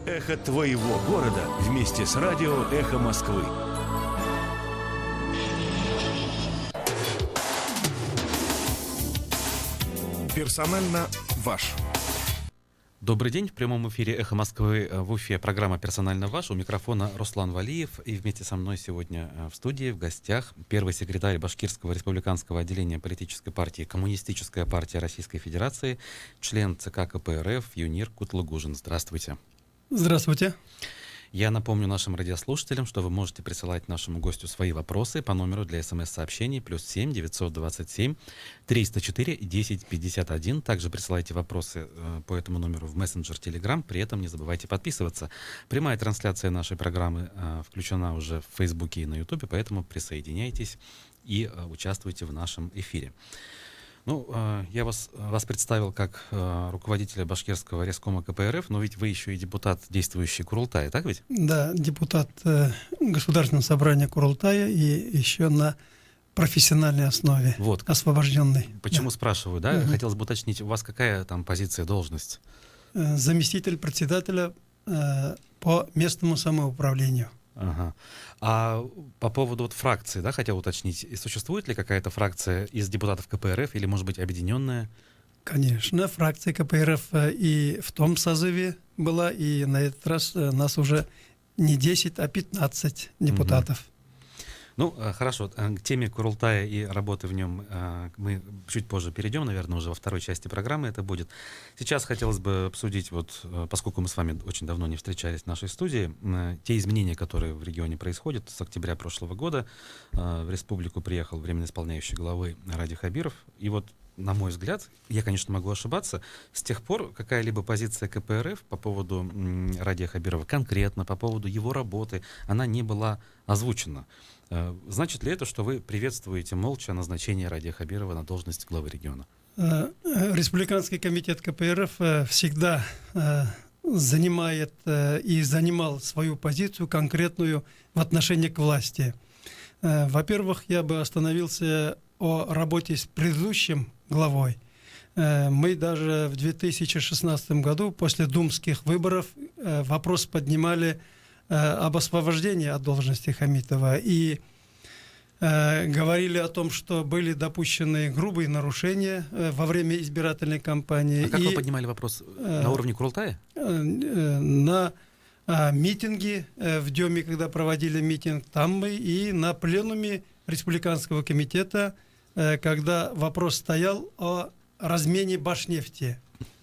Эхо твоего города вместе с радио «Эхо Москвы». Персонально ваш. Добрый день. В прямом эфире «Эхо Москвы» в Уфе программа «Персонально ваш». У микрофона Руслан Валиев. И вместе со мной сегодня в студии, в гостях, первый секретарь Башкирского республиканского отделения политической партии «Коммунистическая партия Российской Федерации», член ЦК КПРФ Юнир Кутлугужин. Здравствуйте. Здравствуйте. Я напомню нашим радиослушателям, что вы можете присылать нашему гостю свои вопросы по номеру для СМС-сообщений +7 927 304 1051. Также присылайте вопросы по этому номеру в мессенджер Telegram. При этом не забывайте подписываться. Прямая трансляция нашей программы включена уже в Фейсбуке и на Ютубе, поэтому присоединяйтесь и участвуйте в нашем эфире. Ну, я вас представил как руководителя Башкирского рескома КПРФ, но ведь вы еще и депутат действующей Курултая, так ведь? Да, депутат Государственного собрания Курултая и еще на профессиональной основе, вот. Освобожденный. Почему да. спрашиваю, да? Хотелось бы уточнить, у вас какая там позиция, должность? Заместитель председателя по местному самоуправлению. Ага. А по поводу фракции, да, хотел уточнить, существует ли какая-то фракция из депутатов КПРФ или, может быть, объединенная? Конечно, фракция КПРФ и в том созыве была, и на этот раз нас уже не 10, а 15 депутатов. Ну, хорошо, к теме Курултая и работы в нем мы чуть позже перейдем, наверное, уже во второй части программы это будет. Сейчас хотелось бы обсудить, поскольку мы с вами очень давно не встречались в нашей студии, те изменения, которые в регионе происходят. С октября прошлого года в республику приехал временно исполняющий главы Ради Хабиров. И на мой взгляд, я, конечно, могу ошибаться, с тех пор какая-либо позиция КПРФ по поводу Радия Хабирова, конкретно по поводу его работы, она не была озвучена. Значит ли это, что вы приветствуете молча назначение Радия Хабирова на должность главы региона? Республиканский комитет КПРФ всегда занимает и занимал свою позицию конкретную в отношении к власти. Во-первых, я бы остановился о работе с предыдущим главой. Мы даже в 2016 году после думских выборов вопрос поднимали об освобождении от должности Хамитова и говорили о том, что были допущены грубые нарушения во время избирательной кампании. А как вы поднимали вопрос? На уровне Курултая? На митинге в Деме, когда проводили митинг, там мы и на пленуме Республиканского комитета, когда вопрос стоял о размене Башнефти.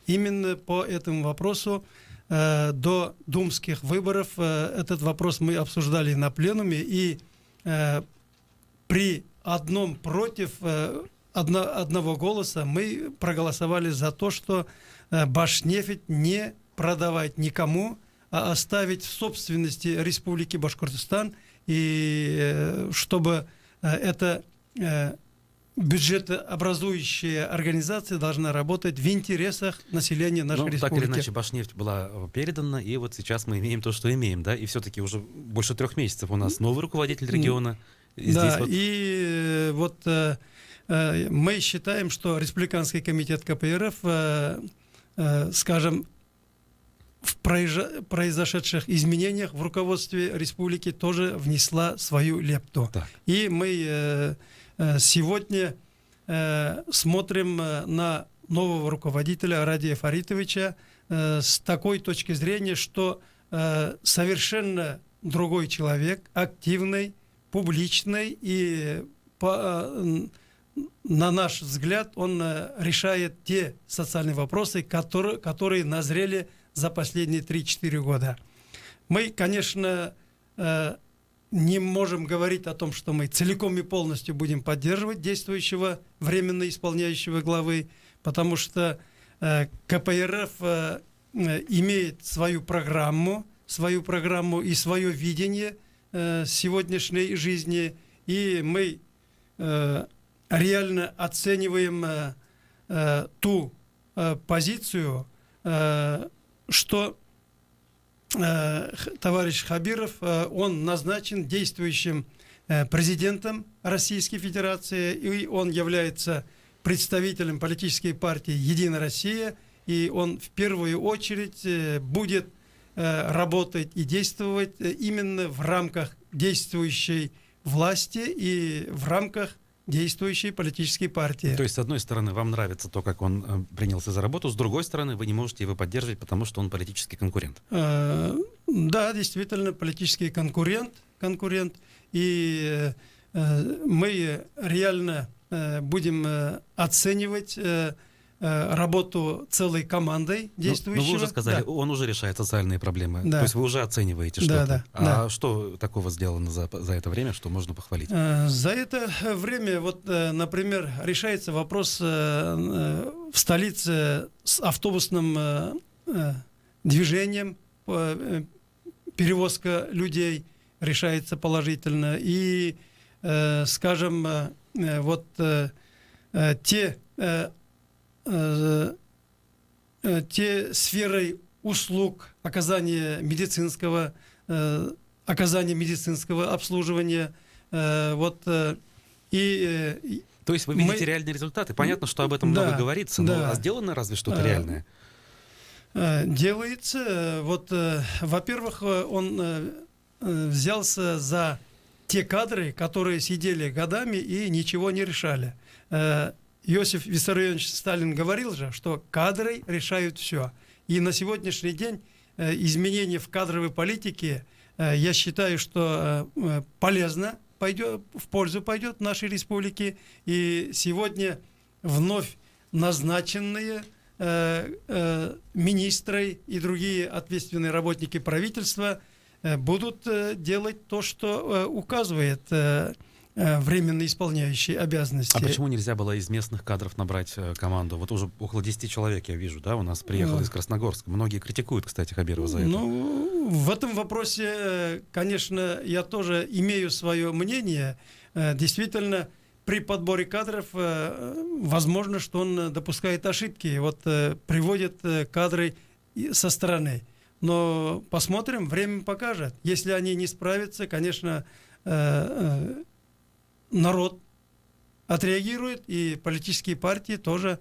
Именно по этому вопросу до думских выборов этот вопрос мы обсуждали на пленуме, и при одном против одного голоса мы проголосовали за то, что Башнефть не продавать никому, а оставить в собственности Республики Башкортостан, и чтобы эта бюджетообразующая организация должна работать в интересах населения нашей республики. Так или иначе, Башнефть была передана, и сейчас мы имеем то, что имеем, да, и все-таки уже больше 3 месяцев у нас новый руководитель региона. И да, и мы считаем, что Республиканский комитет КПРФ, скажем, в произошедших изменениях в руководстве республики тоже внесла свою лепту. Так. И мы сегодня смотрим на нового руководителя Радия Фаритовича с такой точки зрения, что совершенно другой человек, активный, публичный, и на наш взгляд он решает те социальные вопросы, которые назрели за последние 3-4 года. Мы, конечно, не можем говорить о том, что мы целиком и полностью будем поддерживать действующего временно исполняющего главы, потому что КПРФ имеет свою программу и свое видение сегодняшней жизни, и мы реально оцениваем ту позицию, что товарищ Хабиров, он назначен действующим президентом Российской Федерации, и он является представителем политической партии «Единая Россия», и он в первую очередь будет работать и действовать именно в рамках действующей власти и в рамках действующей политической партии. То есть, с одной стороны, вам нравится то, как он принялся за работу, с другой стороны, вы не можете его поддерживать, потому что он политический конкурент. Да, действительно, политический конкурент. И мы реально будем оценивать работу целой командой действующего. Но вы уже сказали, да. Он уже решает социальные проблемы. Да. То есть вы уже оцениваете что-то. Что такого сделано за это время, что можно похвалить? За это время, вот, например, решается вопрос в столице с автобусным движением, перевозка людей решается положительно. И, скажем, вот те сферы услуг, оказания медицинского обслуживания, то есть вы видите реальные результаты? Понятно, что об этом много говорится, но сделано разве что-то реальное? Делается. Вот, во-первых, он взялся за те кадры, которые сидели годами и ничего не решали. Иосиф Виссарионович Сталин говорил же, что кадры решают все. И на сегодняшний день изменения в кадровой политике, я считаю, что полезно, в пользу пойдет нашей республике. И сегодня вновь назначенные министры и другие ответственные работники правительства будут делать то, что указывает временно исполняющий обязанности. А почему нельзя было из местных кадров набрать команду? Вот уже около 10 человек, я вижу, да, у нас приехало из Красногорска. Многие критикуют, кстати, Хабирова за это. Ну, в этом вопросе, конечно, я тоже имею свое мнение. Действительно, при подборе кадров возможно, что он допускает ошибки, вот приводит кадры со стороны. Но посмотрим, время покажет. Если они не справятся, конечно, народ отреагирует, и политические партии тоже.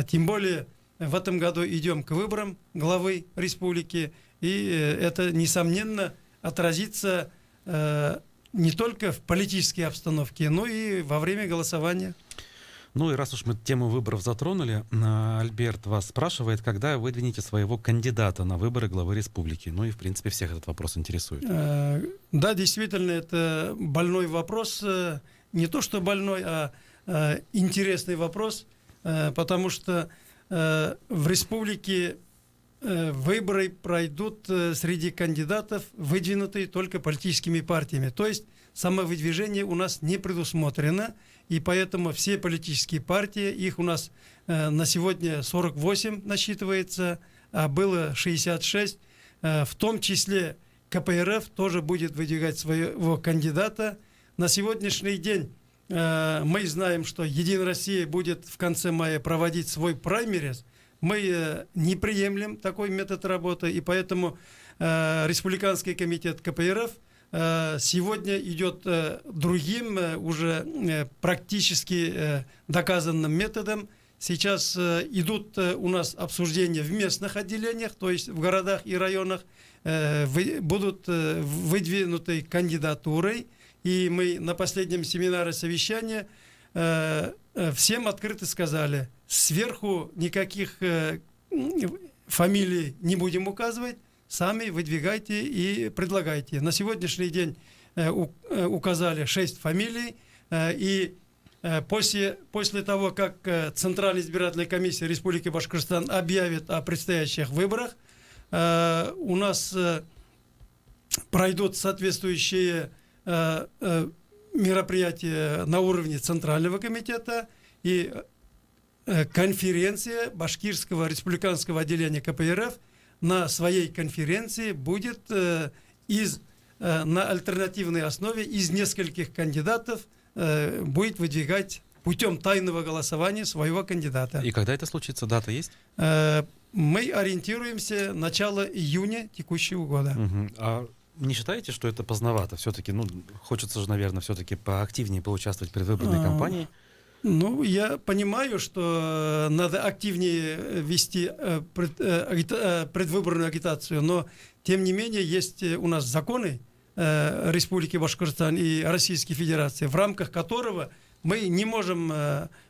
Тем более в этом году идем к выборам главы республики, и это, несомненно, отразится не только в политической обстановке, но и во время голосования. Ну и раз уж мы тему выборов затронули, Альберт вас спрашивает, когда выдвинете своего кандидата на выборы главы республики. Ну и, в принципе, всех этот вопрос интересует. Да, действительно, это больной вопрос. Не то, что больной, а интересный вопрос, потому что в республике выборы пройдут среди кандидатов, выдвинутые только политическими партиями. То есть самовыдвижение у нас не предусмотрено, и поэтому все политические партии, их у нас на сегодня 48 насчитывается, а было 66, в том числе КПРФ тоже будет выдвигать своего кандидата. На сегодняшний день мы знаем, что Единая Россия будет в конце мая проводить свой праймериз. Мы не приемлем такой метод работы, и поэтому Республиканский комитет КПРФ сегодня идет другим, уже практически доказанным методом. Сейчас идут у нас обсуждения в местных отделениях, то есть в городах и районах, будут выдвинуты кандидатурой. И мы на последнем семинаре совещания всем открыто сказали, сверху никаких фамилий не будем указывать, сами выдвигайте и предлагайте. На сегодняшний день указали 6 фамилий, и после того, как Центральная избирательная комиссия Республики Башкортостан объявит о предстоящих выборах, у нас пройдут соответствующие мероприятия на уровне Центрального комитета, и конференция Башкирского республиканского отделения КПРФ на своей конференции будет на альтернативной основе из нескольких кандидатов будет выдвигать путем тайного голосования своего кандидата. И когда это случится? Дата есть? Мы ориентируемся начало июня текущего года. Угу. А не считаете, что это поздновато? Все-таки, хочется же, наверное, все-таки поактивнее поучаствовать в предвыборной кампании. Ну, я понимаю, что надо активнее вести предвыборную агитацию, но тем не менее есть у нас законы Республики Башкортостан и Российской Федерации, в рамках которого мы не можем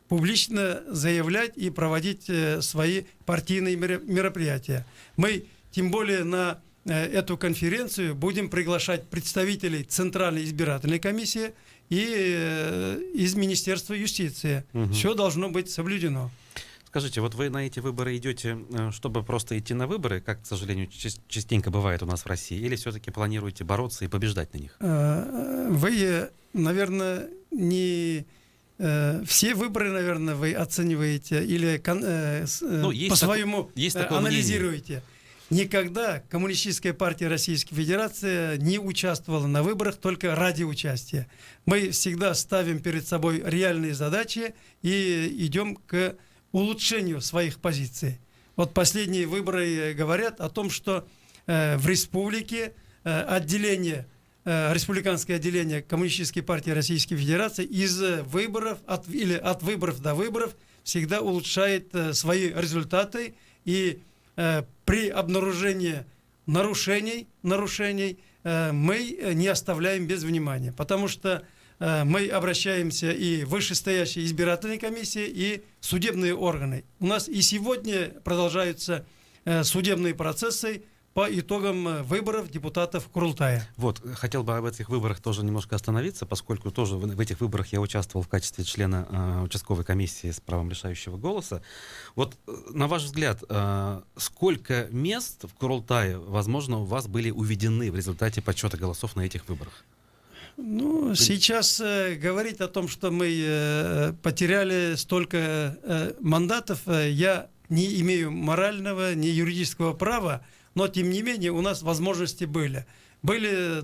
публично заявлять и проводить свои партийные мероприятия. Мы тем более на эту конференцию будем приглашать представителей Центральной избирательной комиссии и из Министерства юстиции. Все должно быть соблюдено. Скажите, вот вы на эти выборы идете, чтобы просто идти на выборы, как, к сожалению, частенько бывает у нас в России, или все-таки планируете бороться и побеждать на них? Вы, наверное, не все выборы, наверное, вы оцениваете или по-своему анализируете. Никогда Коммунистическая партия Российской Федерации не участвовала на выборах только ради участия. Мы всегда ставим перед собой реальные задачи и идем к улучшению своих позиций. Вот последние выборы говорят о том, что в республике республиканское отделение Коммунистической партии Российской Федерации из выборов от выборов до выборов всегда улучшает свои результаты, и при обнаружении нарушений мы не оставляем без внимания, потому что мы обращаемся и в вышестоящие избирательные комиссии, и судебные органы. У нас и сегодня продолжаются судебные процессы по итогам выборов депутатов Курултая. Вот, хотел бы об этих выборах тоже немножко остановиться, поскольку тоже в этих выборах я участвовал в качестве члена участковой комиссии с правом решающего голоса. Вот, на ваш взгляд, сколько мест в Курултае, возможно, у вас были уведены в результате подсчета голосов на этих выборах? Ну, сейчас говорить о том, что мы потеряли столько мандатов, я не имею морального, ни юридического права, но, тем не менее, у нас возможности были. Были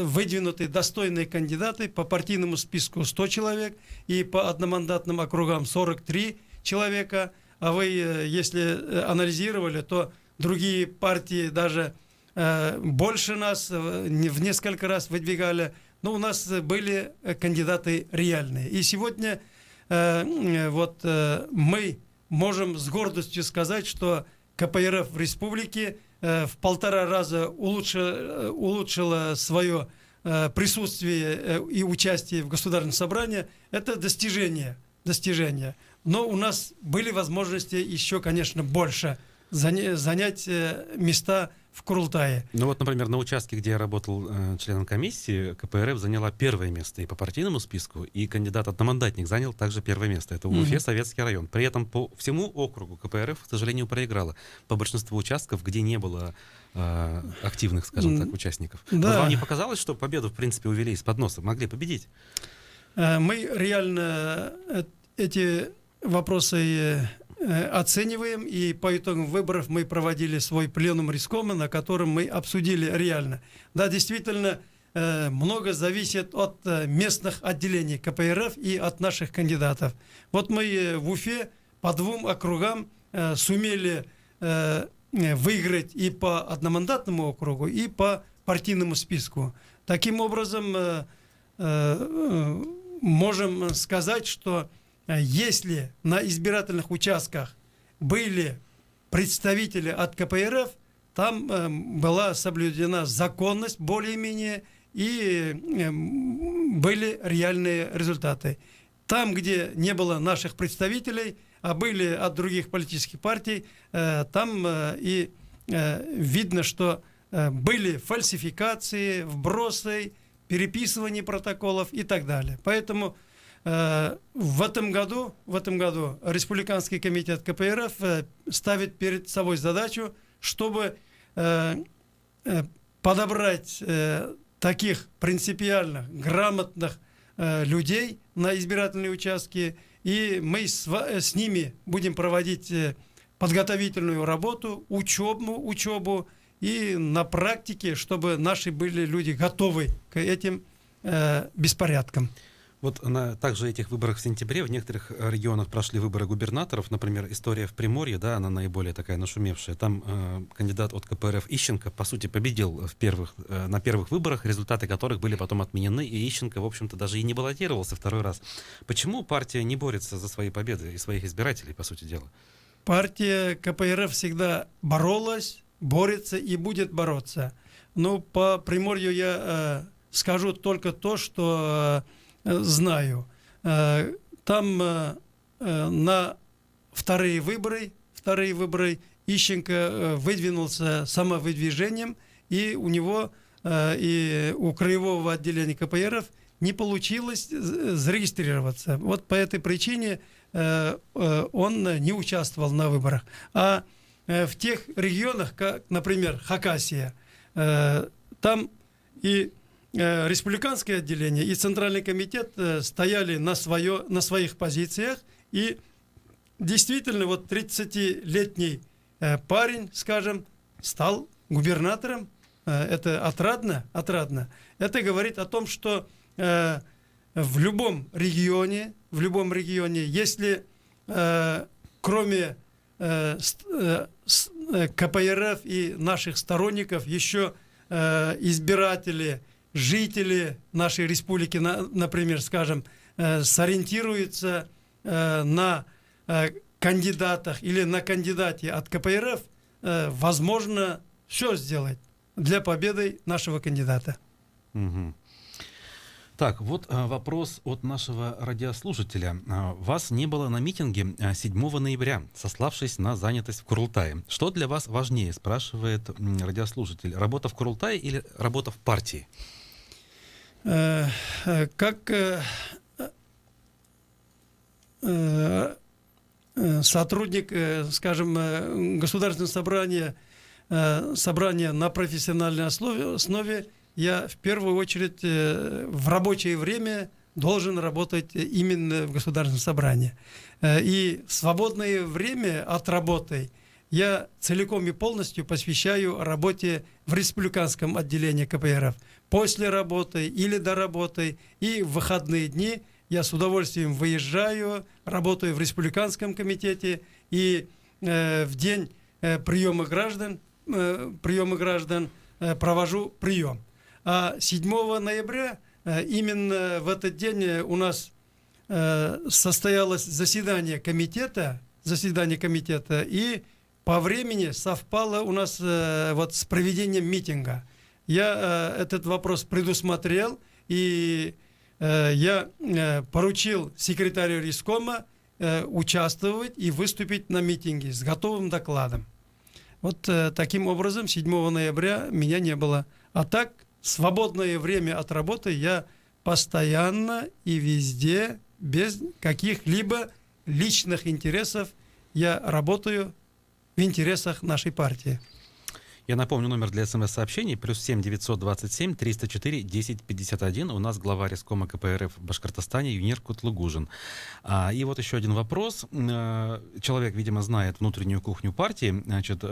выдвинуты достойные кандидаты по партийному списку 100 человек и по одномандатным округам 43 человека. А вы, если анализировали, то другие партии даже больше нас в несколько раз выдвигали. Но у нас были кандидаты реальные. И сегодня мы можем с гордостью сказать, что КПРФ в республике в 1,5 раза улучшила свое присутствие и участие в Государственном собрании. Это достижение. Но у нас были возможности еще, конечно, больше занять места в Курултае. Ну вот, например, на участке, где я работал членом комиссии, КПРФ заняла первое место и по партийному списку, и кандидат-одномандатник занял также первое место. Это в Уфе, Советский район. При этом по всему округу КПРФ, к сожалению, проиграла по большинству участков, где не было активных, скажем так, участников. Да. Вот вам не показалось, что победу, в принципе, увели из-под носа, могли победить? Мы реально эти вопросы оцениваем, и по итогам выборов мы проводили свой пленум рискома, на котором мы обсудили реально. Да, действительно, много зависит от местных отделений КПРФ и от наших кандидатов. Вот мы в Уфе по 2 округам сумели выиграть и по одномандатному округу, и по партийному списку. Таким образом, можем сказать, что если на избирательных участках были представители от КПРФ, там была соблюдена законность более-менее, и были реальные результаты. Там, где не было наших представителей, а были от других политических партий, там и видно, что были фальсификации, вбросы, переписывание протоколов и так далее. Поэтому в этом году Республиканский комитет КПРФ ставит перед собой задачу, чтобы подобрать таких принципиальных, грамотных людей на избирательные участки, и мы с ними будем проводить подготовительную работу, учебу, и на практике, чтобы наши были люди готовы к этим беспорядкам. Вот на также этих выборах в сентябре в некоторых регионах прошли выборы губернаторов. Например, история в Приморье, да, она наиболее такая нашумевшая. Там кандидат от КПРФ Ищенко, по сути, победил на первых выборах, результаты которых были потом отменены, и Ищенко, в общем-то, даже и не баллотировался второй раз. Почему партия не борется за свои победы и своих избирателей, по сути дела? Партия КПРФ всегда боролась, борется и будет бороться. Но по Приморью я скажу только то, что знаю. Там на вторые выборы Ищенко выдвинулся самовыдвижением, и у него и у краевого отделения КПРФ не получилось зарегистрироваться. Вот по этой причине он не участвовал на выборах. А в тех регионах, как, например, Хакасия, там и республиканское отделение, и Центральный комитет стояли на своих позициях, и действительно вот 30-летний парень, скажем, стал губернатором. Это отрадно. Это говорит о том, что в любом регионе, если кроме КПРФ и наших сторонников еще избиратели, жители нашей республики, например, скажем, сориентируются на кандидатах или на кандидате от КПРФ, возможно все сделать для победы нашего кандидата. Угу. Так, вот вопрос от нашего радиослушателя. Вас не было на митинге 7 ноября, сославшись на занятость в Курултае. Что для вас важнее, спрашивает радиослушатель. Работа в Курултае или работа в партии? Как сотрудник, скажем, Государственного собрания на профессиональной основе, я в первую очередь в рабочее время должен работать именно в Государственном собрании. И свободное время от работы я целиком и полностью посвящаю работе в республиканском отделении КПРФ. После работы или до работы и в выходные дни я с удовольствием выезжаю, работаю в республиканском комитете, и в день приема граждан провожу прием. А 7 ноября именно в этот день у нас состоялось заседание комитета, и по времени совпало у нас вот с проведением митинга. Я этот вопрос предусмотрел, и я поручил секретарю райкома участвовать и выступить на митинге с готовым докладом. Вот таким образом 7 ноября меня не было. А так, свободное время от работы я постоянно и везде, без каких-либо личных интересов, я работаю в интересах нашей партии. Я напомню номер для СМС-сообщений. +7 927 304 1051. У нас глава райкома КПРФ в Башкортостане Юнир Кутлугужин. И вот еще один вопрос. Человек, видимо, знает внутреннюю кухню партии. Значит,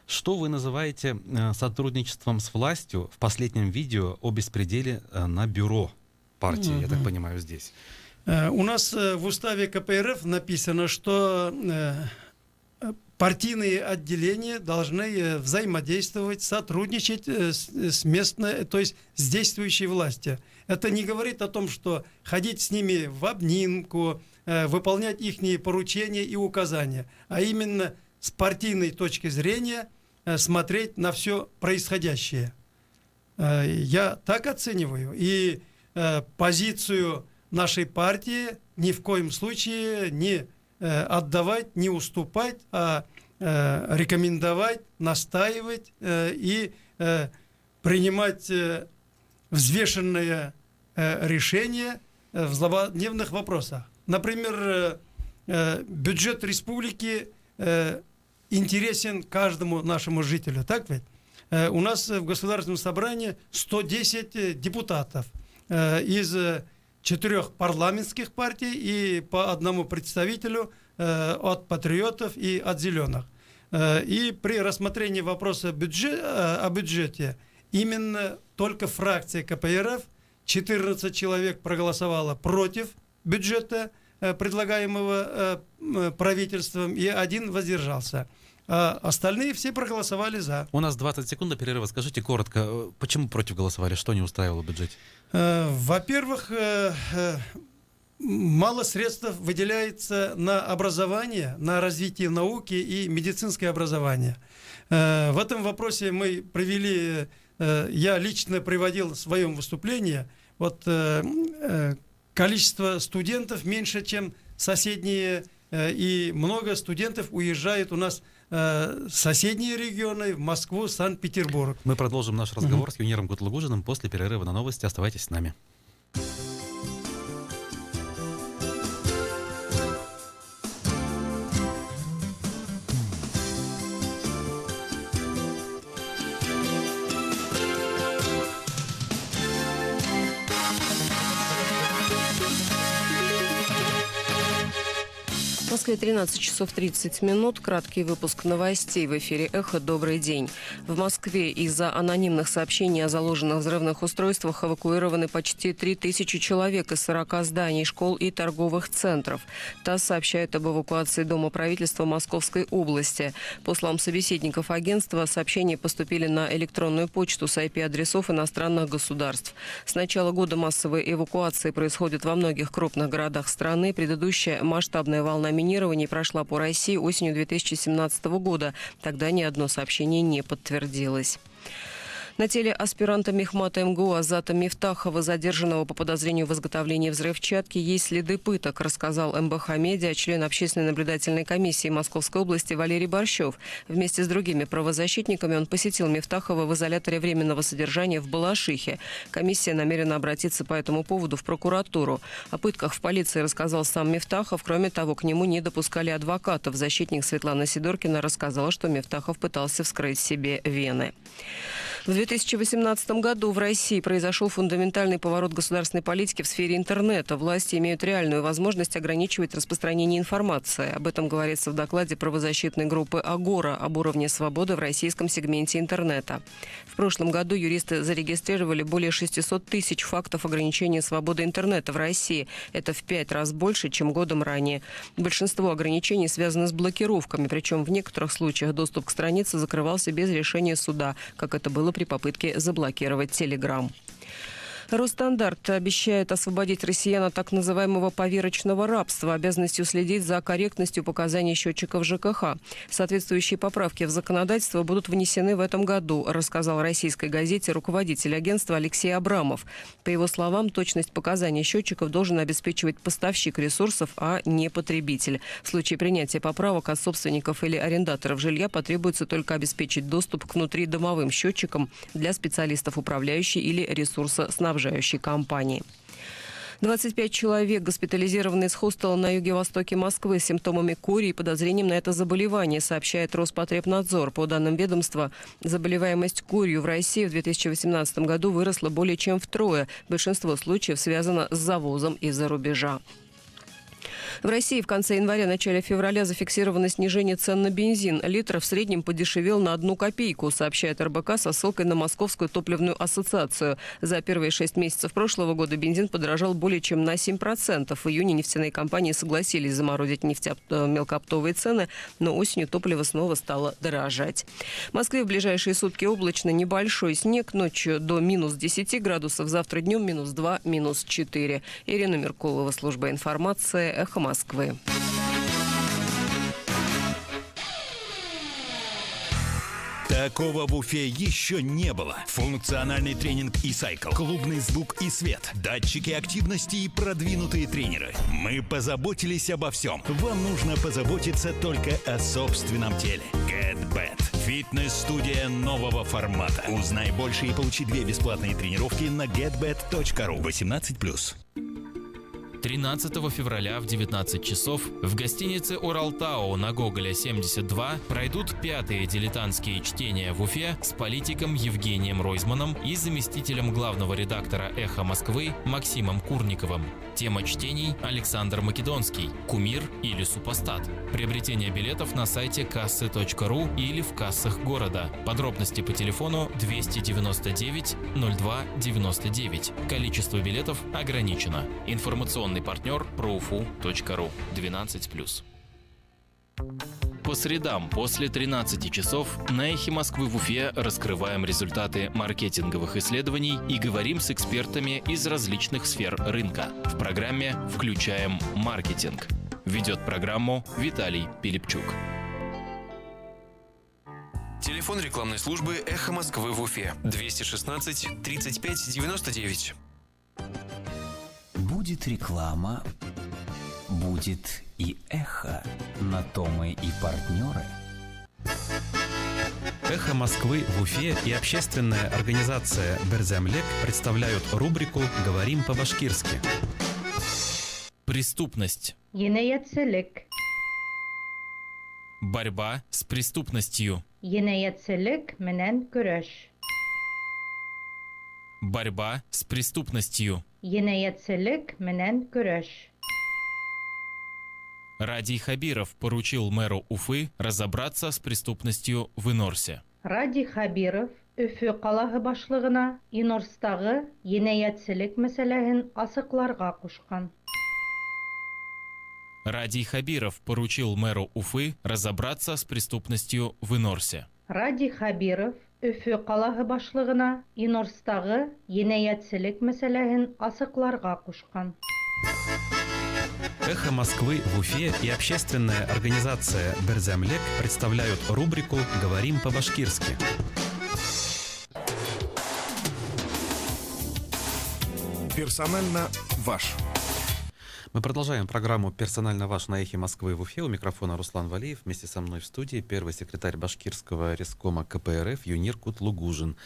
что вы называете сотрудничеством с властью в последнем видео о беспределе на бюро партии, я так понимаю, здесь? У нас в уставе КПРФ написано, что партийные отделения должны взаимодействовать, сотрудничать с местной, то есть с действующей властью. Это не говорит о том, что ходить с ними в обнимку, выполнять их поручения и указания, а именно с партийной точки зрения смотреть на все происходящее. Я так оцениваю. И позицию нашей партии ни в коем случае не отдавать, не уступать, а рекомендовать, настаивать и принимать взвешенное решение в злободневных вопросах. Например, бюджет республики интересен каждому нашему жителю, так ведь? У нас в Государственном собрании 110 депутатов из 4 парламентских партий и по одному представителю от патриотов и от зеленых. И при рассмотрении вопроса о бюджете именно только фракция КПРФ 14 человек проголосовало против бюджета, предлагаемого правительством, и 1 воздержался. А остальные все проголосовали за. У нас 20 секунд до перерыва. Скажите коротко, почему против голосовали? Что не устраивало в бюджете? Во-первых, мало средств выделяется на образование, на развитие науки и медицинское образование. В этом вопросе мы провели, я лично приводил в своем выступлении, количество студентов меньше, чем соседние, и много студентов уезжает у нас в соседние регионы, в Москву, Санкт-Петербург. Мы продолжим наш разговор с Юниром Кутлугужиным после перерыва на новости. Оставайтесь с нами. В Москве 13 часов 30 минут. Краткий выпуск новостей в эфире «Эхо». Добрый день. В Москве из-за анонимных сообщений о заложенных взрывных устройствах эвакуированы почти 3000 человек из 40 зданий, школ и торговых центров. ТАСС сообщает об эвакуации Дома правительства Московской области. По словам собеседников агентства, сообщения поступили на электронную почту с IP-адресов иностранных государств. С начала года массовые эвакуации происходят во многих крупных городах страны. Предыдущая масштабная волна минирования прошла по России осенью 2017 года. Тогда ни одно сообщение не подтвердилось. На теле аспиранта мехмата МГУ Азата Мифтахова, задержанного по подозрению в изготовлении взрывчатки, есть следы пыток, рассказал МБХ Медиа член общественной наблюдательной комиссии Московской области Валерий Борщев. Вместе с другими правозащитниками он посетил Мифтахова в изоляторе временного содержания в Балашихе. Комиссия намерена обратиться по этому поводу в прокуратуру. О пытках в полиции рассказал сам Мифтахов. Кроме того, к нему не допускали адвокатов. Защитник Светлана Сидоркина рассказала, что Мифтахов пытался вскрыть себе вены. В 2018 году в России произошел фундаментальный поворот государственной политики в сфере интернета. Власти имеют реальную возможность ограничивать распространение информации. Об этом говорится в докладе правозащитной группы «Агора» об уровне свободы в российском сегменте интернета. В прошлом году юристы зарегистрировали более 600 тысяч фактов ограничения свободы интернета в России. Это в 5 раз больше, чем годом ранее. Большинство ограничений связано с блокировками, причем в некоторых случаях доступ к странице закрывался без решения суда, как это было при попытке заблокировать Telegram. Росстандарт обещает освободить россиян от так называемого поверочного рабства, обязанностью следить за корректностью показаний счетчиков ЖКХ. Соответствующие поправки в законодательство будут внесены в этом году, рассказал российской газете руководитель агентства Алексей Абрамов. По его словам, точность показаний счетчиков должен обеспечивать поставщик ресурсов, а не потребитель. В случае принятия поправок от собственников или арендаторов жилья потребуется только обеспечить доступ к внутридомовым счетчикам для специалистов управляющей или ресурсоснабжающей компании. 25 человек, госпитализированные из хостела на юге-востоке Москвы с симптомами кори и подозрением на это заболевание, сообщает Роспотребнадзор. По данным ведомства, заболеваемость корью в России в 2018 году выросла более чем втрое. Большинство случаев связано с завозом из-за рубежа. В России в конце января-начале февраля зафиксировано снижение цен на бензин. Литр в среднем подешевел на 1 копейку, сообщает РБК со ссылкой на Московскую топливную ассоциацию. За первые 6 месяцев прошлого года бензин подорожал более чем на 7%. В июне нефтяные компании согласились заморозить мелкооптовые цены, но осенью топливо снова стало дорожать. В Москве в ближайшие сутки облачно, небольшой снег, ночью до минус 10 градусов, завтра днем минус 2, минус 4. Ирина Меркулова, служба информации, «Эхо Москвы». Такого в Уфе еще не было. Функциональный тренинг e-cycle, клубный звук и свет, датчики активности и продвинутые тренеры. Мы позаботились обо всем. Вам нужно позаботиться только о собственном теле. GetBet. Фитнес-студия нового формата. Узнай больше и получи 2 бесплатные тренировки на getbet.ru. 18+. 13 февраля в 19 часов в гостинице «Уралтау» на Гоголя 72 пройдут 5-е дилетантские чтения в Уфе с политиком Евгением Ройзманом и заместителем главного редактора «Эхо Москвы» Максимом Курниковым. Тема чтений – Александр Македонский, «Кумир» или «Супостат». Приобретение билетов на сайте кассы.ру или в кассах города. Подробности по телефону 299 02 99. Количество билетов ограничено. Информационный партнер profu.ru 12+. По средам после 13 часов на «Эхе Москвы» в Уфе раскрываем результаты маркетинговых исследований и говорим с экспертами из различных сфер рынка. В программе «Включаем маркетинг». Ведет программу Виталий Пилипчук. Телефон рекламной службы «Эхо Москвы» в Уфе 216 35 99. Будет реклама, будет и эхо. На то мы и партнеры. «Эхо Москвы» в Уфе и общественная организация «Берзямлек» представляют рубрику «Говорим по-башкирски». Преступность. Енеятсызлык. Борьба с преступностью. Енеятсызлык менен көрөш. Борьба с преступностью. Енеятсызлык менен көрөш. Радий Хабиров поручил мэру Уфы разобраться с преступностью в Инорсе. Радий Хабиров Өфө каласы башлыгына Инорстагы енеятсызлык мәсьәләһен асыкларга кушкан. Радий Хабиров поручил мэру Уфы разобраться с преступностью в Инорсе. Радий Хабиров Өфө каласы башлыгына Инорстагы енеятсызлык мәсьәләһен асыкларга кушкан. «Эхо Москвы» в Уфе и общественная организация «Берзямлек» представляют рубрику «Говорим по-башкирски». Персонально ваш. Мы продолжаем программу «Персонально ваш» на «Эхе Москвы» в Уфе. У микрофона Руслан Валиев. Вместе со мной в студии первый секретарь башкирского рескома КПРФ Юнир Кутлугужин.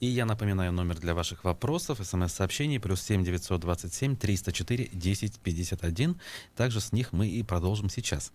И я напоминаю номер для ваших вопросов, смс-сообщений +7 927 304 10 51. Также с них мы и продолжим сейчас.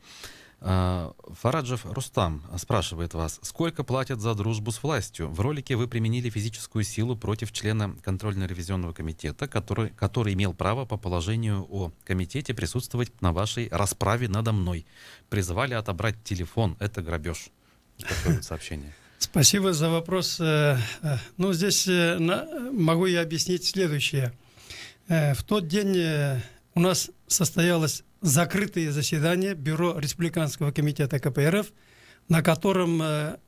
Фараджев Рустам спрашивает вас: сколько платят за дружбу с властью? В ролике вы применили физическую силу против члена контрольно-ревизионного комитета, который имел право по положению о комитете присутствовать на вашей расправе надо мной. Призывали отобрать телефон. Это грабеж. Такое вот сообщение. Спасибо за вопрос. Ну, здесь могу я объяснить следующее. В тот день у нас состоялось закрытое заседание Бюро Республиканского комитета КПРФ, на котором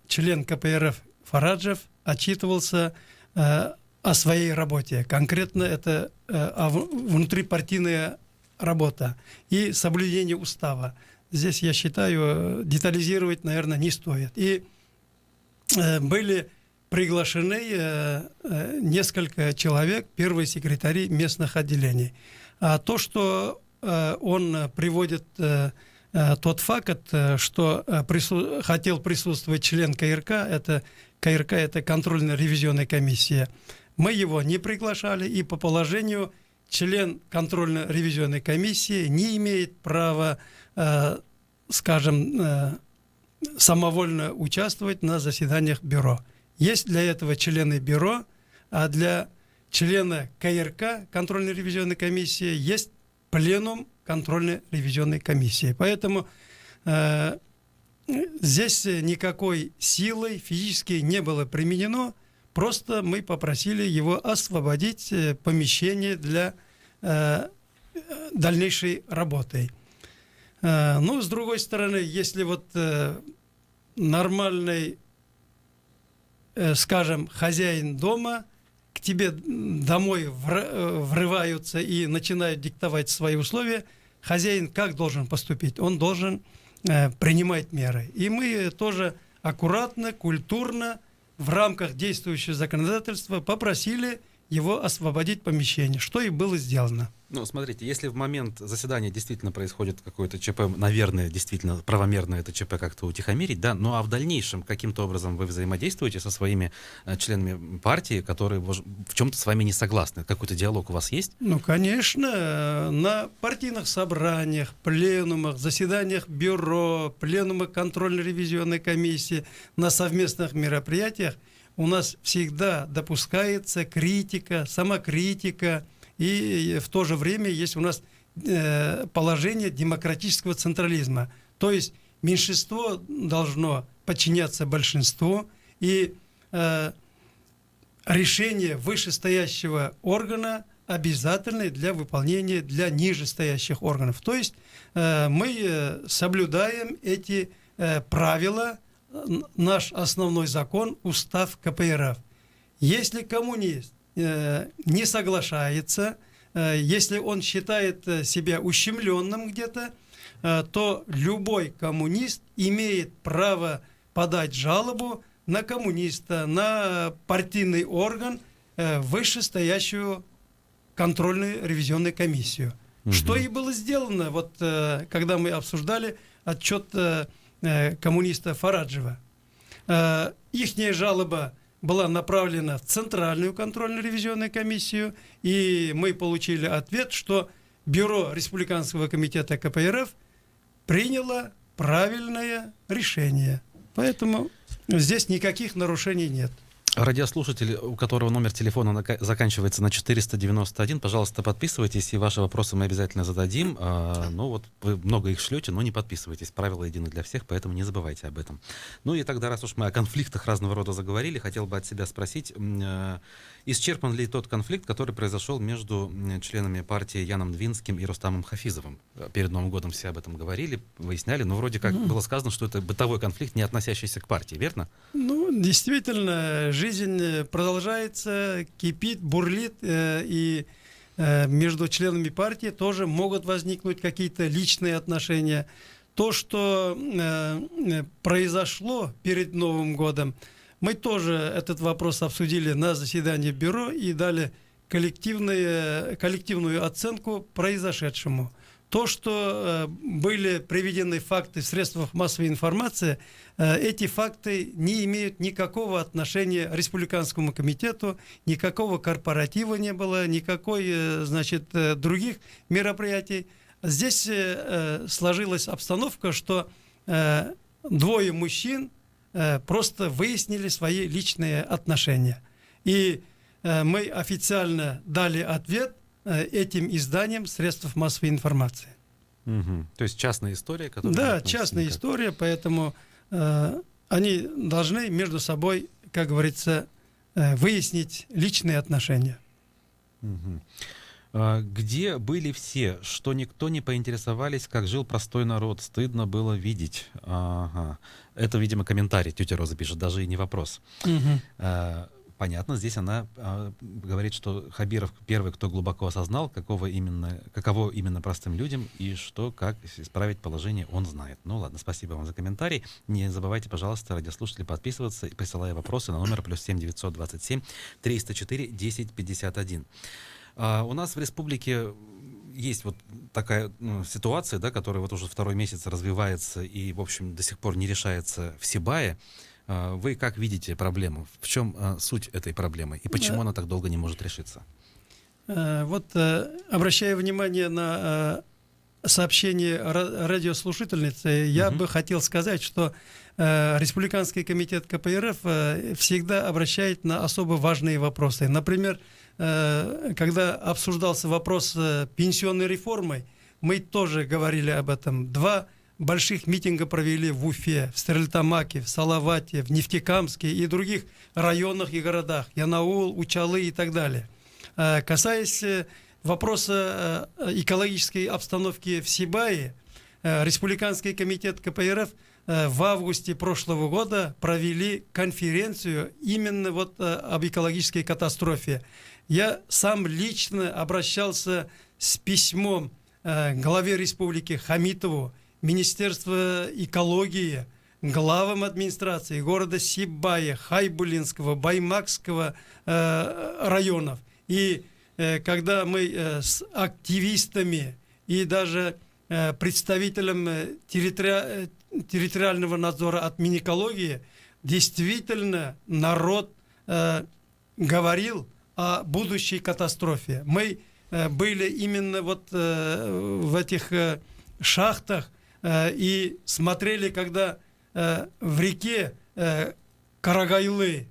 член КПРФ Фараджев отчитывался о своей работе. Конкретно это внутрипартийная работа и соблюдение устава. Здесь, я считаю, детализировать, наверное, не стоит. И были приглашены несколько человек, первые секретари местных отделений. А то, что он приводит тот факт, что хотел присутствовать член КРК, это контрольно-ревизионная комиссия. Мы его не приглашали, и по положению член контрольно-ревизионной комиссии не имеет права, скажем, самовольно участвовать на заседаниях бюро. Есть для этого члены бюро, а для члена КРК, контрольно-ревизионной комиссии, есть пленум контрольно-ревизионной комиссии. Поэтому здесь никакой силой физически не было применено, просто мы попросили его освободить помещение для дальнейшей работы. Ну, с другой стороны, если вот нормальный, скажем, хозяин дома к тебе домой врываются и начинают диктовать свои условия, хозяин как должен поступить? Он должен принимать меры. И мы тоже аккуратно, культурно, в рамках действующего законодательства попросили его освободить помещение, что и было сделано. Ну, смотрите, если в момент заседания действительно происходит какое-то ЧП, наверное, действительно правомерно это ЧП как-то утихомирить, да, ну а в дальнейшем каким-то образом вы взаимодействуете со своими членами партии, которые в чем-то с вами не согласны? Какой-то диалог у вас есть? Ну, конечно, на партийных собраниях, пленумах, заседаниях бюро, пленумах контрольно-ревизионной комиссии, на совместных мероприятиях у нас всегда допускается критика, самокритика, и в то же время есть у нас положение демократического централизма. То есть меньшинство должно подчиняться большинству, и решение вышестоящего органа обязательны для выполнения для нижестоящих органов. То есть мы соблюдаем эти правила, наш основной закон, устав КПРФ. Если коммунист не соглашается, если он считает себя ущемленным где-то, то любой коммунист имеет право подать жалобу на коммуниста, на партийный орган, вышестоящую контрольную ревизионную комиссию. Что и было сделано, вот когда мы обсуждали отчет коммуниста Фараджева. Ихняя жалоба была направлена в Центральную контрольно-ревизионную комиссию, и мы получили ответ, что Бюро Республиканского комитета КПРФ приняло правильное решение. Поэтому здесь никаких нарушений нет. Радиослушатель, у которого номер телефона заканчивается на 491, пожалуйста, подписывайтесь, и ваши вопросы мы обязательно зададим. Ну вот вы много их шлете, но не подписывайтесь. Правила едины для всех, поэтому не забывайте об этом. Ну и тогда, раз уж мы о конфликтах разного рода заговорили, хотел бы от себя спросить, исчерпан ли тот конфликт, который произошел между членами партии Яном Двинским и Рустамом Хафизовым? Перед Новым годом все об этом говорили, выясняли, но вроде как было сказано, что это бытовой конфликт, не относящийся к партии, верно? Ну, действительно, жизнь продолжается, кипит, бурлит, и между членами партии тоже могут возникнуть какие-то личные отношения. То, что произошло перед Новым годом, мы тоже этот вопрос обсудили на заседании бюро и дали коллективную оценку произошедшему. То, что были приведены факты в средствах массовой информации, эти факты не имеют никакого отношения к Республиканскому комитету, никакого корпоратива не было, никакой, значит, других мероприятий. Здесь сложилась обстановка, что двое мужчин просто выяснили свои личные отношения. И мы официально дали ответ этим изданиям средств массовой информации. То есть частная история, которая... Да, частная история, поэтому они должны между собой, как говорится, выяснить личные отношения. Где были все, что никто не поинтересовались, как жил простой народ, стыдно было видеть. Ага. Это, видимо, комментарий тетя Роза пишет, даже и не вопрос. Понятно, здесь она говорит, что Хабиров первый, кто глубоко осознал, каково именно простым людям и что, как исправить положение, он знает. Ну ладно, спасибо вам за комментарий. Не забывайте, пожалуйста, радиослушатели, подписываться и присылая вопросы на номер +7 927 304 1051. У нас в республике есть вот такая ситуация, да, которая вот уже второй месяц развивается и, в общем, до сих пор не решается в Сибае. Вы как видите проблему? В чем суть этой проблемы? И почему она так долго не может решиться? Вот, обращая внимание на сообщение радиослушательницы, я бы хотел сказать, что Республиканский комитет КПРФ всегда обращает на особо важные вопросы. Например, когда обсуждался вопрос пенсионной реформы, мы тоже говорили об этом. 2 больших митинга провели в Уфе, в Стерлитамаке, в Салавате, в Нефтекамске и других районах и городах, Янаул, Учалы и так далее. Касаясь вопроса экологической обстановки в Сибае, Республиканский комитет КПРФ в августе прошлого года провели конференцию именно вот об экологической катастрофе. Я сам лично обращался с письмом главе республики Хамитову, Министерство экологии, главам администрации города Сибая, Хайбулинского, Баймакского районов. И когда мы с активистами и даже представителем территориального надзора от Минэкологии, действительно народ говорил о будущей катастрофе. Мы были именно вот в этих шахтах и смотрели, когда в реке Карагайлы,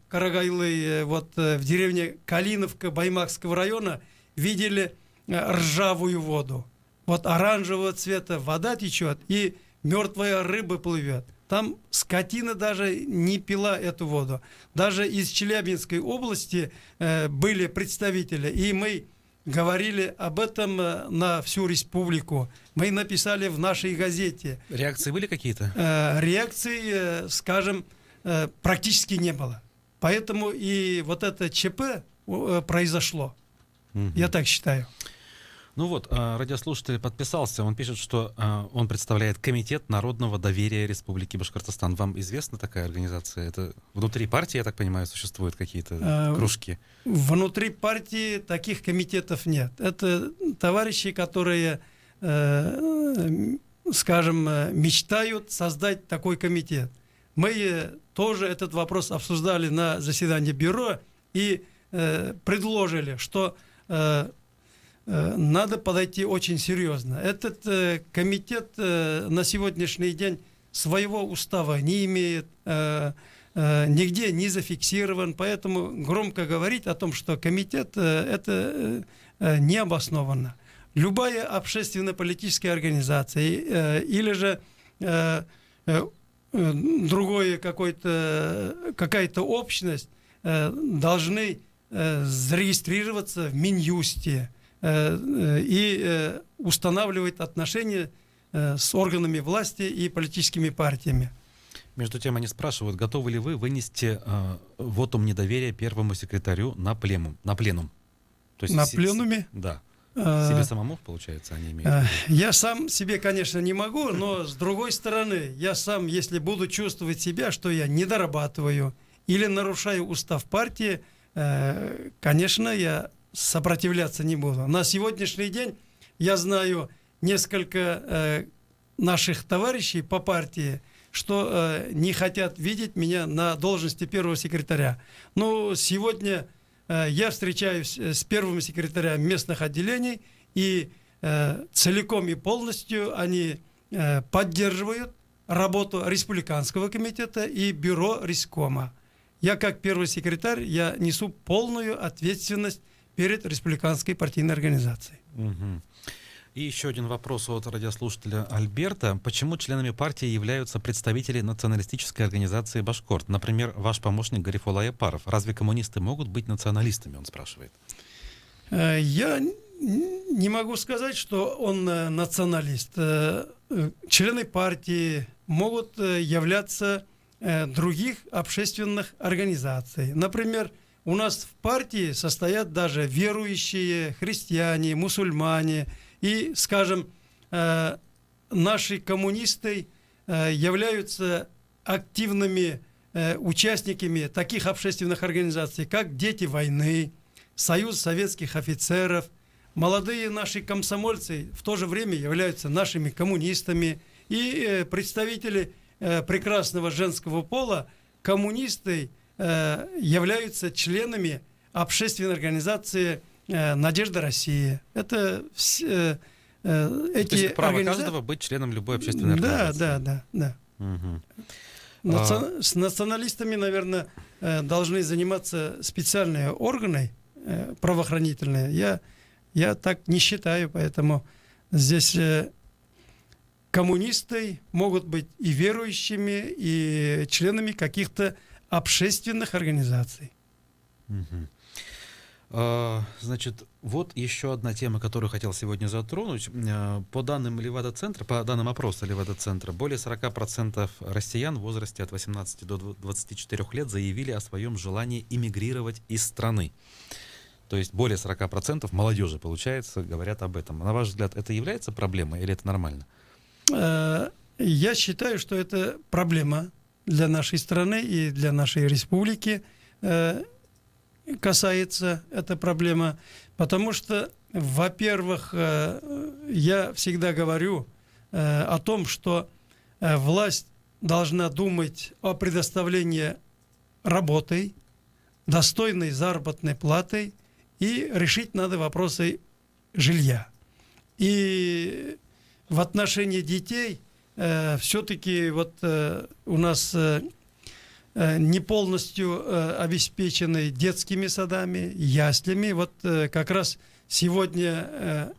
вот в деревне Калиновка Баймакского района, видели ржавую воду. Вот оранжевого цвета вода течет, и мертвая рыба плывет. Там скотина даже не пила эту воду. Даже из Челябинской области были представители, и мы говорили об этом на всю республику. Мы написали в нашей газете. Реакции были какие-то? Реакции, скажем, практически не было. Поэтому и вот это ЧП произошло. Я так считаю. Ну вот, радиослушатель подписался, он пишет, что он представляет Комитет народного доверия Республики Башкортостан. Вам известна такая организация? Это внутри партии, я так понимаю, существуют какие-то кружки? Внутри партии таких комитетов нет. Это товарищи, которые, скажем, мечтают создать такой комитет. Мы тоже этот вопрос обсуждали на заседании бюро и предложили, что надо подойти очень серьезно. Этот комитет на сегодняшний день своего устава не имеет, нигде не зафиксирован, поэтому громко говорить о том, что комитет, это не обоснованно. Любая общественно-политическая организация или же другое какая-то общность должны зарегистрироваться в Минюсте и устанавливать отношения с органами власти и политическими партиями. Между тем они спрашивают, готовы ли вы вынести вотум недоверия первому секретарю на пленум? То есть на пленуме? Да. Себе самому, получается, они имеют? Я сам себе, конечно, не могу, но с другой стороны, я сам, если буду чувствовать себя, что я не дорабатываю или нарушаю устав партии, конечно, я сопротивляться не буду. На сегодняшний день я знаю несколько наших товарищей по партии, что не хотят видеть меня на должности первого секретаря. Но сегодня я встречаюсь с первым секретарем местных отделений, и целиком и полностью они поддерживают работу Республиканского комитета и бюро Рескома. Я как первый секретарь, я несу полную ответственность перед Республиканской партийной организацией. Угу. И еще один вопрос от радиослушателя Альберта. Почему членами партии являются представители националистической организации «Башкорт»? Например, ваш помощник Гарифолла Япаров. Разве коммунисты могут быть националистами, он спрашивает? Я не могу сказать, что он националист. Члены партии могут являться других общественных организаций. Например, у нас в партии состоят даже верующие, христиане, мусульмане. И, скажем, наши коммунисты являются активными участниками таких общественных организаций, как «Дети войны», «Союз советских офицеров». Молодые наши комсомольцы в то же время являются нашими коммунистами. И представители прекрасного женского пола, коммунисты, являются членами общественной организации «Надежда России». Это эти то есть право каждого быть членом любой общественной организации. Да. С националистами, наверное, должны заниматься специальные органы правоохранительные. Я так не считаю, поэтому здесь коммунисты могут быть и верующими, и членами каких-то общественных организаций. Значит, вот еще одна тема, которую хотел сегодня затронуть. По данным Левада-центра, по данным опроса Левада-центра, более 40% россиян в возрасте от 18 до 24 лет заявили о своем желании эмигрировать из страны. То есть более 40% молодежи, получается, говорят об этом. На ваш взгляд, это является проблемой или это нормально? Я считаю, что это проблема для нашей страны и для нашей республики. касается эта проблема, потому что, во-первых, я всегда говорю о том, что власть должна думать о предоставлении работы, достойной заработной платой, и решить надо вопросы жилья. И в отношении детей все-таки вот у нас не полностью обеспечены детскими садами, яслями. Вот как раз сегодня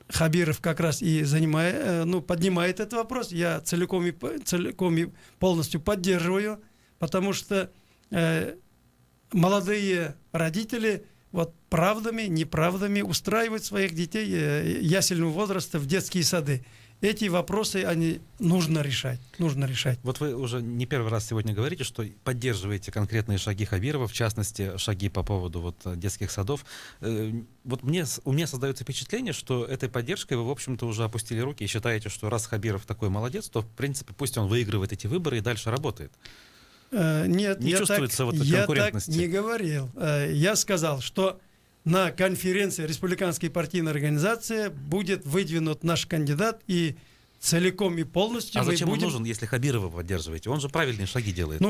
Хабиров как раз и поднимает этот вопрос. Я целиком и полностью поддерживаю, потому что молодые родители вот правдами, неправдами устраивают своих детей ясельного возраста в детские сады. Эти вопросы нужно решать. Вот вы уже не первый раз сегодня говорите, что поддерживаете конкретные шаги Хабирова, в частности, шаги по поводу детских садов. Вот у меня создается впечатление, что этой поддержкой вы, в общем-то, уже опустили руки и считаете, что раз Хабиров такой молодец, то, в принципе, пусть он выигрывает эти выборы и дальше работает. Нет, не чувствуется я конкурентности. так не говорил. Я сказал, что на конференции Республиканской партийной организации будет выдвинут наш кандидат, и целиком и полностью мы зачем будем... он нужен, если Хабирова поддерживаете? Он же правильные шаги делает.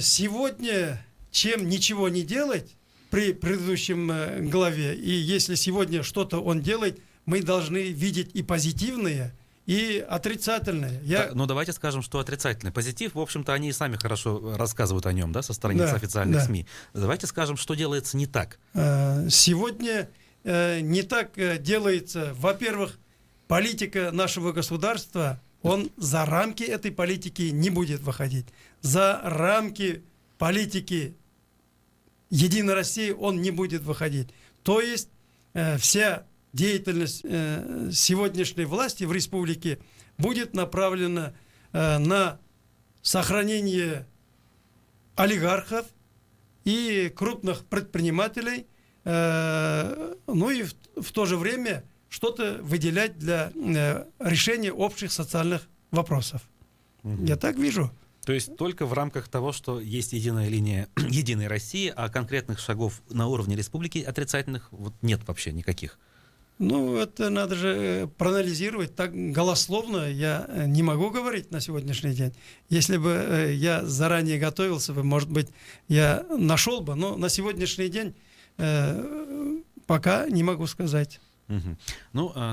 Сегодня, чем ничего не делать при предыдущем главе, и если сегодня что-то он делает, мы должны видеть и позитивные, и отрицательные. Давайте скажем, что отрицательный. Позитив, в общем-то, они и сами хорошо рассказывают о нем, да, со страниц официальных СМИ. Давайте скажем, что делается не так. Сегодня не так делается. Во-первых, политика нашего государства, он за рамки этой политики не будет выходить. За рамки политики Единой России он не будет выходить. То есть вся деятельность сегодняшней власти в республике будет направлена на сохранение олигархов и крупных предпринимателей, и в то же время что-то выделять для решения общих социальных вопросов. Я так вижу. То есть только в рамках того, что есть единая линия Единой России, а конкретных шагов на уровне республики отрицательных нет вообще никаких. Это надо же проанализировать. Так голословно я не могу говорить на сегодняшний день. Если бы я заранее готовился бы, может быть, я нашел бы, но на сегодняшний день пока не могу сказать. Угу.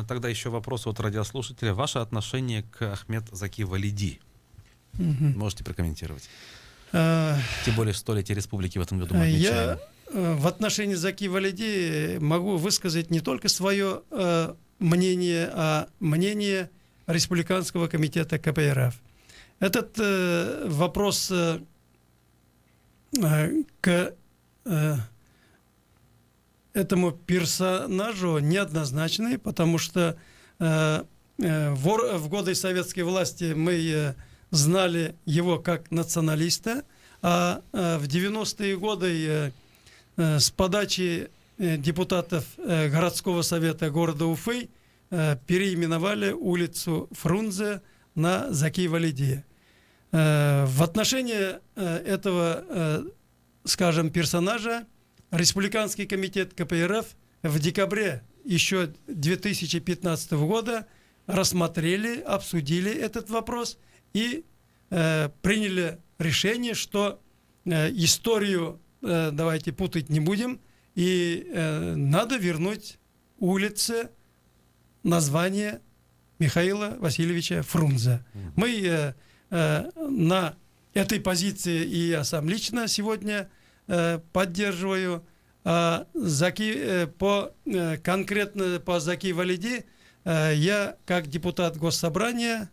Тогда еще вопрос от радиослушателя. Ваше отношение к Ахмед Заки Валиди? Угу. Можете прокомментировать? Тем более 100-летие республики в этом году мы отмечаем. В отношении Заки Валиди могу высказать не только свое мнение, а мнение Республиканского комитета КПРФ. Этот вопрос к этому персонажу неоднозначный, потому что в годы советской власти мы знали его как националиста, а в 90-е годы с подачи депутатов городского совета города Уфы переименовали улицу Фрунзе на Заки Валиди. В отношении этого, скажем, персонажа Республиканский комитет КПРФ в декабре еще 2015 года рассмотрели, обсудили этот вопрос и приняли решение, что историю давайте путать не будем, и надо вернуть улице название Михаила Васильевича Фрунзе. Мы на этой позиции, и я сам лично сегодня поддерживаю. Конкретно по Заки Валиди я, как депутат Госсобрания,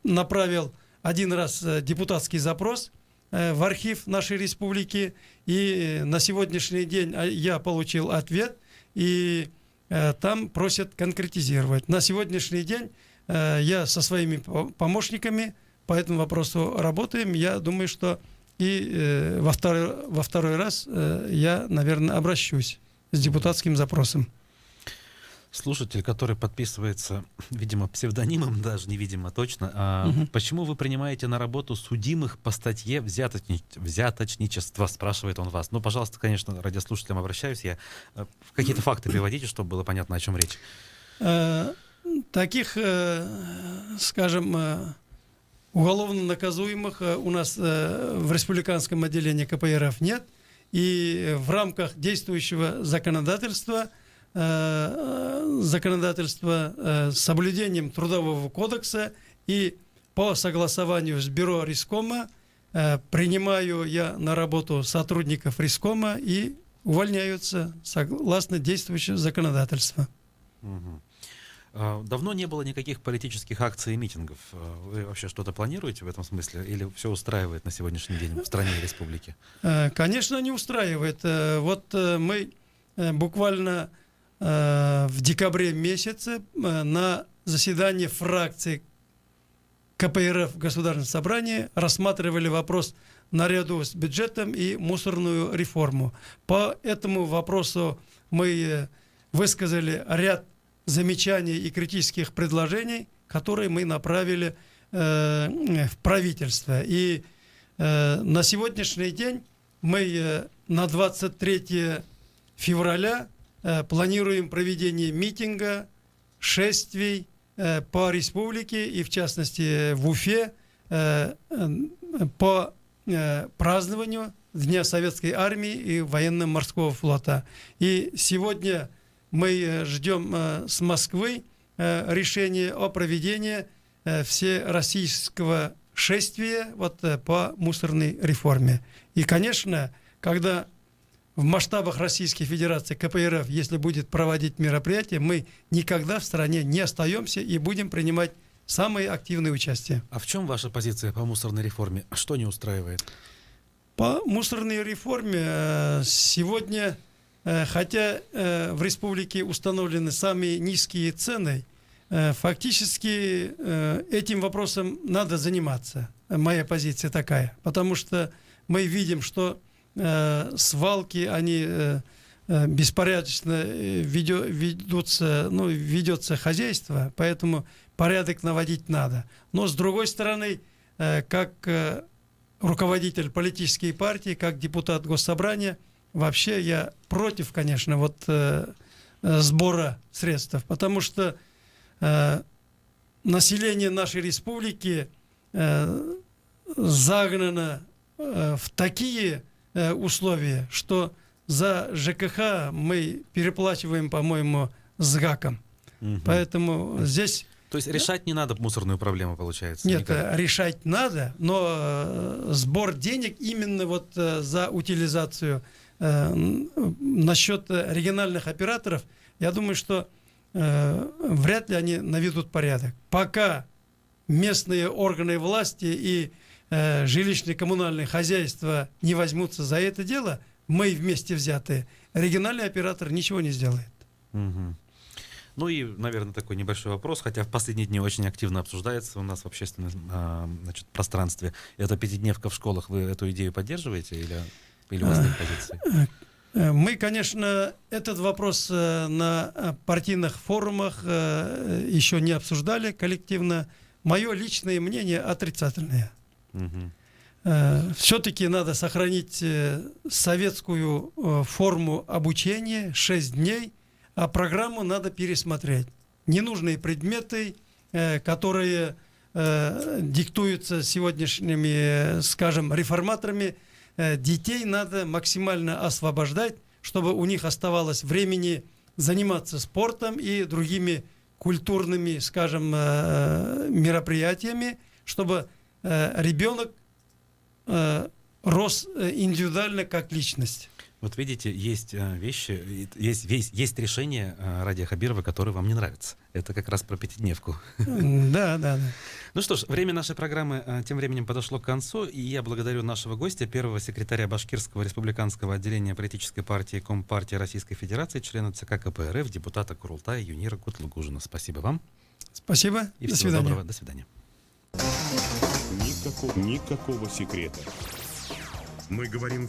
направил один раз депутатский запрос в архив нашей республики, и на сегодняшний день я получил ответ, и там просят конкретизировать. На сегодняшний день я со своими помощниками по этому вопросу работаем. Я думаю, что и во второй раз я, наверное, обращусь с депутатским запросом. слушатель, который подписывается, видимо, псевдонимом, даже невидимо точно. Почему вы принимаете на работу судимых по статье взяточничество, спрашивает он вас. Ну, пожалуйста, конечно, радиослушателям обращаюсь. Я какие-то факты приводите, чтобы было понятно, о чем речь. Таких, скажем, уголовно наказуемых у нас в республиканском отделении КПРФ нет. И в рамках действующего законодательства с соблюдением Трудового кодекса и по согласованию с бюро Рискома принимаю я на работу сотрудников Рискома и увольняются согласно действующего законодательства. Давно не было никаких политических акций и митингов. Вы вообще что-то планируете в этом смысле? Или все устраивает на сегодняшний день в стране и республике? Конечно, не устраивает. Вот мы буквально в декабре месяце на заседании фракции КПРФ в Государственном собрании рассматривали вопрос наряду с бюджетом и мусорную реформу. По этому вопросу мы высказали ряд замечаний и критических предложений, которые мы направили в правительство. И на сегодняшний день мы на 23 февраля планируем проведение митинга, шествий по республике и в частности в Уфе по празднованию Дня Советской Армии и Военно-Морского флота. И сегодня мы ждем с Москвы решения о проведении всероссийского шествия по мусорной реформе. И, конечно, когда в масштабах Российской Федерации КПРФ, если будет проводить мероприятие, мы никогда в стране не остаемся и будем принимать самое активное участие. А в чем ваша позиция по мусорной реформе? Что не устраивает? По мусорной реформе сегодня, хотя в республике установлены самые низкие цены, фактически этим вопросом надо заниматься. Моя позиция такая. Потому что мы видим, что свалки, они беспорядочно ведется хозяйство, поэтому порядок наводить надо. Но с другой стороны, как руководитель политической партии, как депутат Госсобрания, вообще я против, конечно, сбора средств, потому что население нашей республики загнано в такие условия, что за ЖКХ мы переплачиваем, по-моему, с гаком. Поэтому здесь... То есть решать не надо мусорную проблему, получается? Нет, никак? Решать надо, но сбор денег именно за утилизацию насчет региональных операторов, я думаю, что вряд ли они наведут порядок. Пока местные органы власти и жилищно-коммунальные хозяйства не возьмутся за это дело, мы вместе взятые, региональный оператор ничего не сделает. Угу. Ну и, наверное, такой небольшой вопрос, хотя в последние дни очень активно обсуждается у нас в общественном пространстве. Это пятидневка в школах. Вы эту идею поддерживаете или у вас нет позиции? Мы, конечно, этот вопрос на партийных форумах еще не обсуждали коллективно. Мое личное мнение отрицательное. Все-таки надо сохранить советскую форму обучения 6 дней, а программу надо пересмотреть. Ненужные предметы, которые диктуются сегодняшними, скажем, реформаторами, детей надо максимально освобождать, чтобы у них оставалось времени заниматься спортом и другими культурными, скажем, мероприятиями, чтобы ребенок рос индивидуально как личность. Вот видите, есть вещи, есть решения Радия Хабирова, которые вам не нравятся. Это как раз про пятидневку. Да. Ну что ж, время нашей программы тем временем подошло к концу, и я благодарю нашего гостя, первого секретаря Башкирского республиканского отделения политической партии Компартии Российской Федерации, члена ЦК КПРФ, депутата Курултая Юнира Кутлугужина. Спасибо вам. Спасибо. И до всего свидания. доброго. До свидания. Никакого секрета. Мы говорим